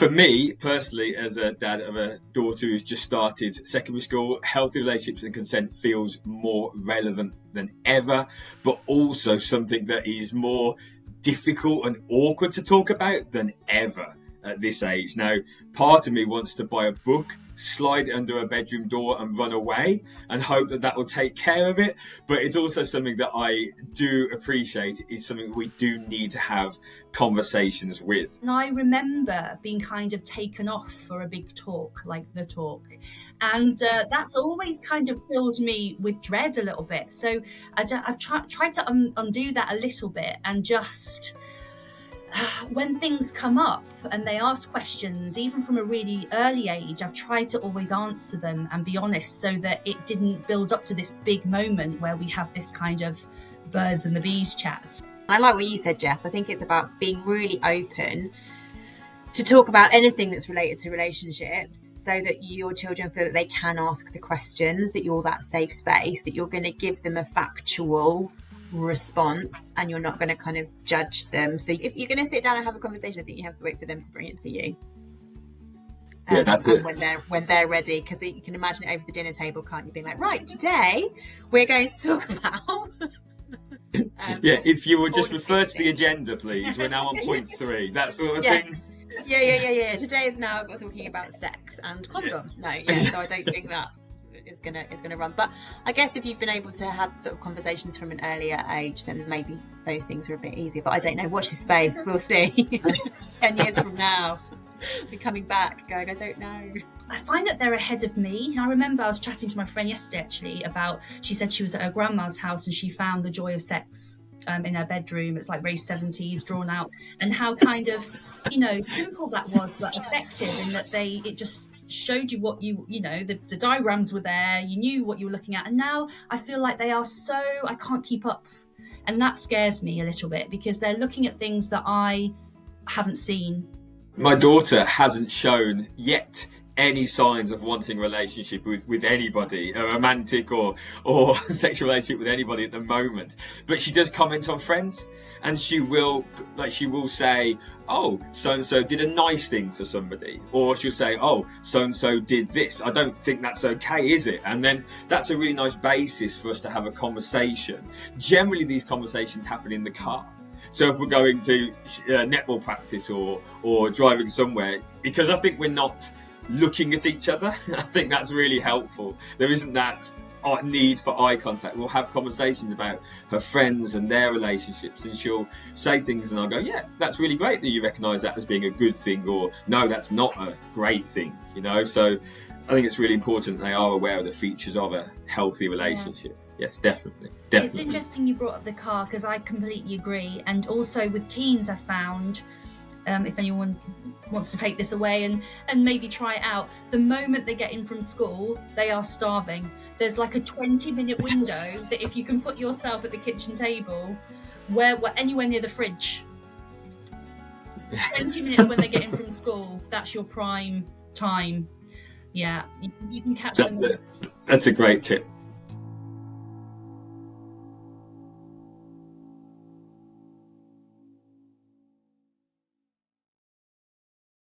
For me personally, as a dad of a daughter who's just started secondary school, healthy relationships and consent feels more relevant than ever, but also something that is more difficult and awkward to talk about than ever at this age. Now, part of me wants to buy a book, slide it under a bedroom door and run away and hope that that will take care of it. But it's also something that I do appreciate. It's something we do need to have conversations with. And I remember being kind of taken off for a big talk, like the talk. And that's always kind of filled me with dread a little bit. So I've tried to undo that a little bit and just... when things come up and they ask questions, even from a really early age, I've tried to always answer them and be honest so that it didn't build up to this big moment where we have this kind of birds and the bees chat. I like what you said, Jess. I think it's about being really open to talk about anything that's related to relationships so that your children feel that they can ask the questions, that you're that safe space, that you're going to give them a factual response and you're not going to kind of judge them. So if you're going to sit down and have a conversation, I think you have to wait for them to bring it to you. Yeah, that's it. When they're ready, because you can imagine it over the dinner table, can't you? Being like, right, today we're going to talk about. Yeah, if you would just refer to the agenda, please. We're now on point 3. That sort of thing. Yeah. Today is now we're talking about sex and condoms. No, so I don't think that is gonna run. But I guess if you've been able to have sort of conversations from an earlier age, then maybe those things are a bit easier. But I don't know. Watch this space. We'll see. 10 years from now, be coming back, going, I don't know. I find that they're ahead of me. I remember I was chatting to my friend yesterday actually about, she said she was at her grandma's house and she found The Joy of Sex in her bedroom. It's like very 70s drawn out, and how kind of, simple that was, but effective in that it just showed you what the diagrams were there, you knew what you were looking at. And now I feel like they are I can't keep up. And that scares me a little bit because they're looking at things that I haven't seen. My daughter hasn't shown yet any signs of wanting a relationship with anybody, a romantic or sexual relationship with anybody at the moment. But she does comment on friends, and she will say, oh, so-and-so did a nice thing for somebody, or she'll say, oh, so-and-so did this. I don't think that's okay, is it? And then that's a really nice basis for us to have a conversation. Generally, these conversations happen in the car. So if we're going to netball practice or driving somewhere, because I think we're not looking at each other, I think that's really helpful. There isn't that need for eye contact. We'll have conversations about her friends and their relationships, and she'll say things and I'll go, yeah, that's really great that you recognise that as being a good thing, or no, that's not a great thing, So I think it's really important they are aware of the features of a healthy relationship. Yeah. Yes, definitely. It's interesting you brought up the car, because I completely agree. And also with teens, I found, if anyone wants to take this away and maybe try it out, the moment they get in from school, they are starving. There's like a 20-minute window that if you can put yourself at the kitchen table, where anywhere near the fridge, 20 minutes when they get in from school, that's your prime time. Yeah, you can catch them. That's a great tip.